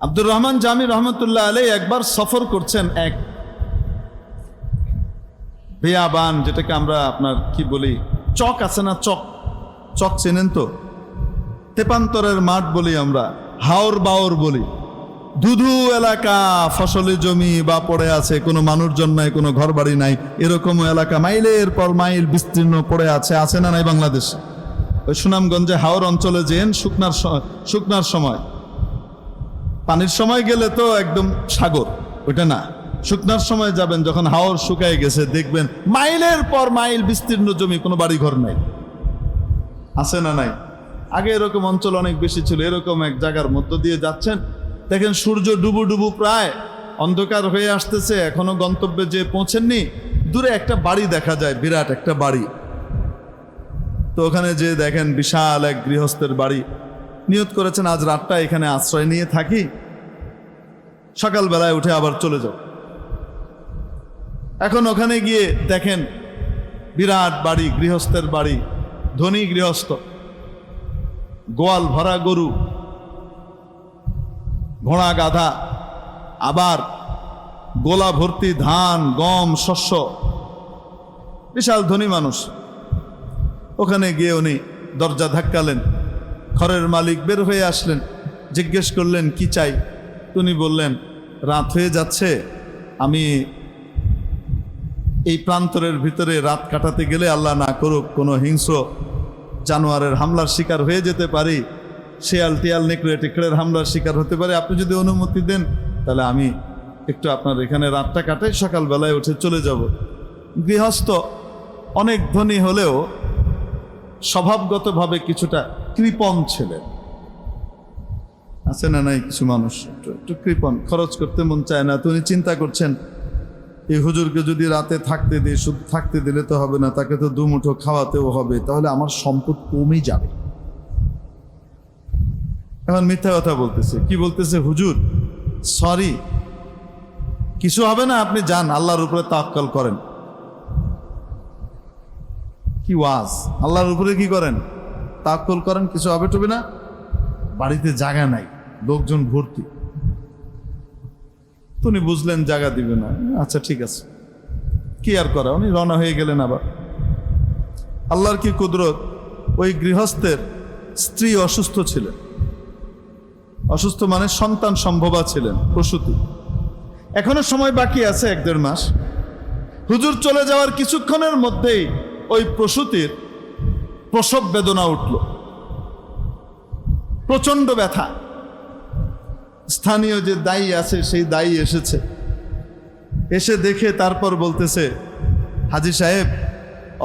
আব্দুর রহমান জামি রহমতুল্লাহ আলাইহি একবার সফর করছেন এক বিয়াবান, যেটাকে আমরা আপনার কি বলি, চক আছে না, চক চক চেনেন তো, তেপান্তরের মাঠ বলি আমরা, হাওর বাওর বলি, ধুধু এলাকা, ফসলি জমি বা পড়ে আছে, কোনো মানুষজন নাই, কোনো ঘর বাড়ি নাই, এরকম এলাকা মাইলের পর মাইল বিস্তীর্ণ পড়ে আছে না নাই বাংলাদেশে? ওই সুনামগঞ্জে হাওর অঞ্চলে যেন শুকনার সময়, পানির সময় গেলে তো একদম সাগর, ওইটা না, শুকনার সময় যাবেন যখন হাওর শুকায় গেছে, দেখবেন মাইলের পর মাইল বিস্তীর্ণ জমি, কোনো বাড়ি ঘর নাই, আছে না নাই? আগে এরকম অঞ্চল অনেক বেশি ছিল। এরকম এক জায়গার মধ্য দিয়ে যাচ্ছেন, দেখেন সূর্য ডুবু ডুবু প্রায় অন্ধকার হয়ে আসতেছে, এখনো গন্তব্যে যে পৌঁছেননি, দূরে একটা বাড়ি দেখা যায়, বিরাট একটা বাড়ি। তো ওখানে যে দেখেন বিশাল এক গৃহস্থের বাড়ি, নিয়ত করেছেন আজ রাতটা এখানে আশ্রয় নিয়ে থাকি, সকালবেলায় উঠে আবার চলে যাও। এখন ওখানে গিয়ে দেখেন বিরাট বাড়ি, গৃহস্থের বাড়ি, ধনী গৃহস্থ, গোয়াল ভরা গরু, ঘোড়া গাধা, আবার গোলা ভর্তি ধান গম শস্য, বিশাল ধনী মানুষ। ওখানে গিয়ে উনি দরজা ধাক্কালেন, ঘরের মালিক বের হয়ে আসলেন, জিজ্ঞেস করলেন কি চাই? উনি বললেন রাত হয়ে যাচ্ছে, আমি এই প্রান্তরের ভিতরে রাত কাটাতে গেলে আল্লাহ না করুক কোনো হিংস্র জানোয়ারের হামলার শিকার হয়ে যেতে পারি, শেয়াল টিয়াল নেকড়ে টেকড়ের হামলার শিকার হতে পারে, আপনি যদি অনুমতি দেন তাহলে আমি একটু আপনার এখানে রাতটা কাটাই, সকালবেলায় উঠে চলে যাব। গৃহস্থ অনেক ধনী হলেও স্বভাবগতভাবে কিছুটা কৃপণ ছিলেন, আছে না নাই? কিছু মানুষ একটু কৃপণ, খরচ করতে মন চায় না। তো উনি চিন্তা করছেন এই হুজুরকে যদি রাতে থাকতে দিই, শুধু থাকতে দিলে তো হবে না, তাকে তো দুমুঠো খাওয়াতেও হবে, তাহলে আমার সম্পদ কমে যাবে। এখন মিথ্যা কথা বলতেছে, কি বলতেছে? হুজুর সরি, কিছু হবে না, আপনি যান, আল্লাহর উপরে তাওয়াক্কুল করেন। কি ওয়াজ! আল্লাহর উপরে কি করেন? তাওয়াক্কুল করেন, কিছু হবে টবে না। বাড়িতে জায়গা নাই, লোকজন ভর্তি। উনি বুঝলেন জায়গা দিবে না, আচ্ছা ঠিক আছে, কি আর করা, উনি রওনা হয়ে গেলেন। আবার আল্লাহর কি কুদরত, ওই গৃহস্থের স্ত্রী অসুস্থ ছিলেন, অসুস্থ মানে সন্তান সম্ভবা ছিলেন, প্রসূতি, এখনো সময় বাকি আছে 1-1.5 মাস। হুজুর চলে যাওয়ার কিছুক্ষণের মধ্যেই ওই প্রসূতির প্রসব বেদনা উঠল, প্রচন্ড ব্যথা। স্থানীয় যে দায়ী আছে সেই দায়ী এসেছে, এসে দেখে তারপর বলতেছে, হাজী সাহেব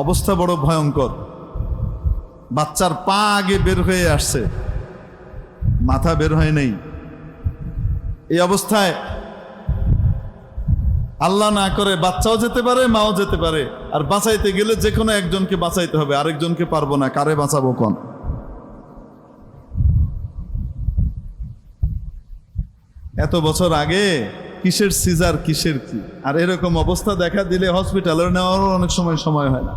অবস্থা বড় ভয়ঙ্কর, বাচ্চার পা আগে বের হয়ে আসছে, মাথা বের হয় নাই। এই অবস্থায় আল্লাহ না করে বাচ্চাও যেতে পারে, মাও যেতে পারে, আর বাঁচাইতে গেলে যে কোনো একজনকে বাঁচাইতে হবে, আরেকজনকে পারবো না, কারে বাঁচাবো কোন? এত বছর আগে কিসের সিজার, কিসের কি, আর এরকম অবস্থা দেখা দিলে হসপিটালে নেওয়ারও অনেক সময় হয় না।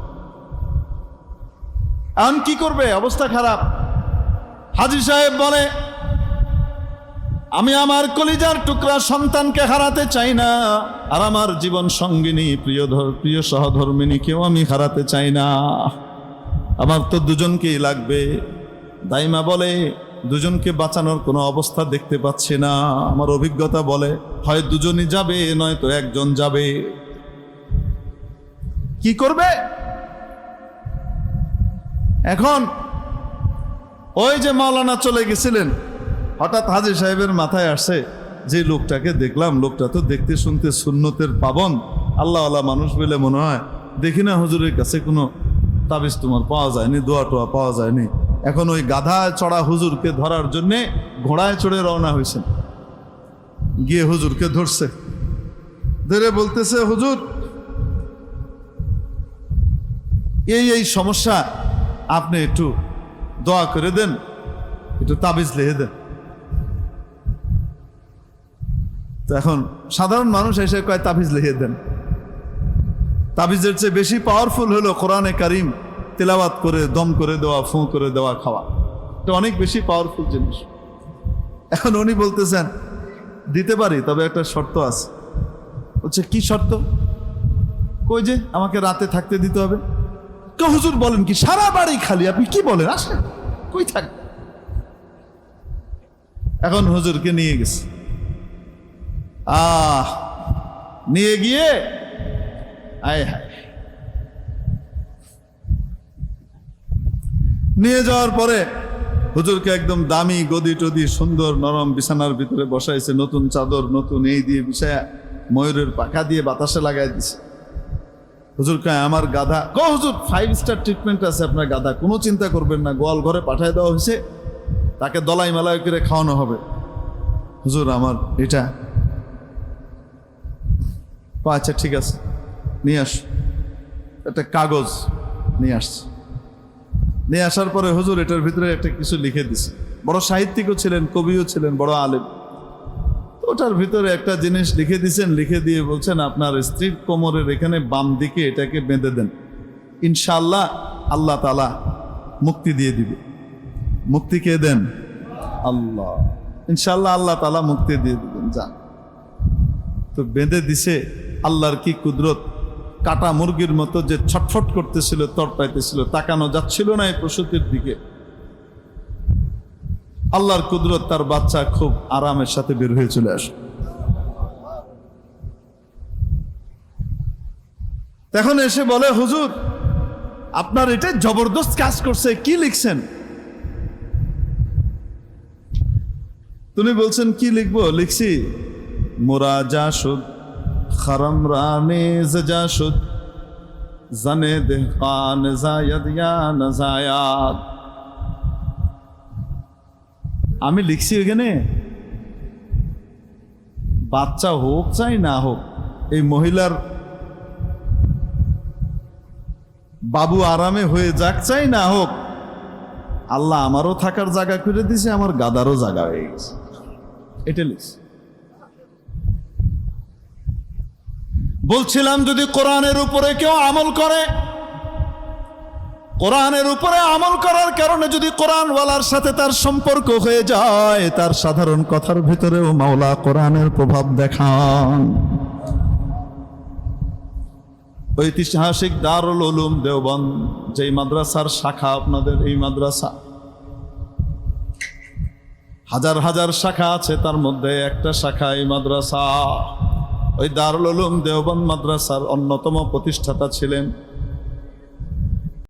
এখন কি করবে? অবস্থা খারাপ। হাজী সাহেব বলে, আমি আমার কলিজার টুকরা সন্তানকে হারাতে চাই না, আর আমার জীবন সঙ্গিনী প্রিয় সহধর্মিনীকেও আমি হারাতে চাই না, আমার তো দুজনকেই লাগবে। দাইমা বলে, দুজনকে বাঁচানোর কোনো অবস্থা দেখতে পাচ্ছি না, আমার অভিজ্ঞতা বলে হয় দুজনই যাবে, নয়তো একজন যাবে। কি করবে এখন? ওই যে মাওলানা চলে গেছিলেন, হঠাৎ হাজী সাহেবের মাথায় আসে, যে লোকটাকে দেখলাম, লোকটা তো দেখতে শুনতে সুন্নতের পাবন, আল্লাহওয়ালা মানুষ বলে মনে হয়, দেখি না হুজুরের কাছে কোনো তাবিজ তোমার পাওয়া যায়নি, দোয়া টোয়া পাওয়া যায়নি। এখন ওই গাধায় চড়া হুজুরকে ধরার জন্যে ঘোড়ায় চড়ে রওনা হয়েছেন, গিয়ে হুজুরকে ধরছে, ধরে বলতেছে, হুজুর এই সমস্যা, আপনি একটু দোয়া করে দেন, একটু তাবিজ লিখে দেন। তো এখন সাধারণ মানুষ এসে কয় তাবিজ লিখে দেন। তাবিজের চেয়ে বেশি পাওয়ারফুল হলো কোরআনে কারিম তেলাওয়াত করে দম করে দেওয়া, ফু করে দেওয়া, খাওয়া, এটা অনেক বেশি পাওয়ারফুল জিনিস। এখন উনি বলতেছেন, দিতে পারি, তবে একটা শর্ত আছে। বলছে কি শর্ত? কই যে আমাকে রাতে থাকতে দিতে হবে। কে হুজুর বলেন কি, সারা বাড়ি খালি, আপনি কি বলেন, আসেন কই থাক। এখন হুজুরকে নিয়ে গেছে, নিয়ে গিয়ে আয় হায়, নিয়ে যাওয়ার পরে হুজুরকে একদম দামি গদি টদি সুন্দর নরম বিছানার ভিতরে বসাইছে, নতুন চাদর নতুন এই দিয়ে বিছায়া ময়ূরের পাখা দিয়ে বাতাসে লাগাই দিছে। হুজুর কয় আমার গাধা। হুজুর 5 স্টার ট্রিটমেন্ট আছে আপনার গাধা, কোনো চিন্তা করবেন না, গোয়াল ঘরে পাঠায় দেওয়া হয়েছে, তাকে দলাই মালাই করে খাওয়ানো হবে। হুজুর আমার এটা। আচ্ছা ঠিক আছে, নিয়ে আস। একটা কাগজ নিয়ে আসছে। নিয়ে আসার পরে হুজুর এটার ভিতরে একটা কিছু লিখে দিছে। বড় সাহিত্যিকও ছিলেন, কবিও ছিলেন, বড় আলেম। ওটার ভিতরে একটা জিনিস লিখে দিছেন, লিখে দিয়ে বলছেন আপনার স্ত্রীর কোমরের এখানে বাম দিকে এটাকে বেঁধে দেন, ইনশাআল্লাহ আল্লাহ তাআলা মুক্তি দিয়ে দিবে। মুক্তি কে দেন? আল্লাহ। ইনশাআল্লাহ আল্লাহ তাআলা মুক্তি দিয়ে দিবেন। যান। তো বেঁধে দিছে। আল্লাহর কি কুদরত! কাটা মুরগির মতো যে ছটফট করতেছিল, তড়পাইতেছিল, তাকানো যাচ্ছিল না এই প্রসূতির দিকে। আল্লাহর কুদরত, তার বাচ্চা খুব আরামের সাথে বের হয়ে চলে আসে। তখন এসে বলে হুজুর আপনার এটা জবরদস্ত কাজ করছে, কি লিখছেন? তুমি বলছেন কি লিখবো? লিখছি মুরাজা শুদ খরম রানে জা শুদ জানে দেহকান জায়াদ ইয়া নাজায়াত। আমি লিখছি ওখানে বাচ্চা হোক চাই না হোক, এই মহিলার বাবু আরামে হয়ে যাক চাই না হোক, আল্লাহ আমারও থাকার জায়গা করে দিছে, আমার গাদারও জায়গা হয়ে গেছে। এটা লিখছি। বলছিলাম যদি কোরআনের উপরে কেউ আমল করে, কোরআনের উপরে আমল করার কারণে যদি কোরআনওয়ালার সাথে তার সম্পর্ক হয়ে যায়, তার সাধারণ কথার ভিতরেও মাওলা কোরআনের প্রভাব দেখান। ঐতিহাসিক দারুল উলুম দেওবন্দ, যেই মাদ্রাসার শাখা আপনাদের এই মাদ্রাসা, হাজার হাজার শাখা আছে, তার মধ্যে একটা শাখা এই মাদ্রাসা। ওই দারুল উলুম দেওবন্দ মাদ্রাসার অন্যতম প্রতিষ্ঠাতা ছিলেন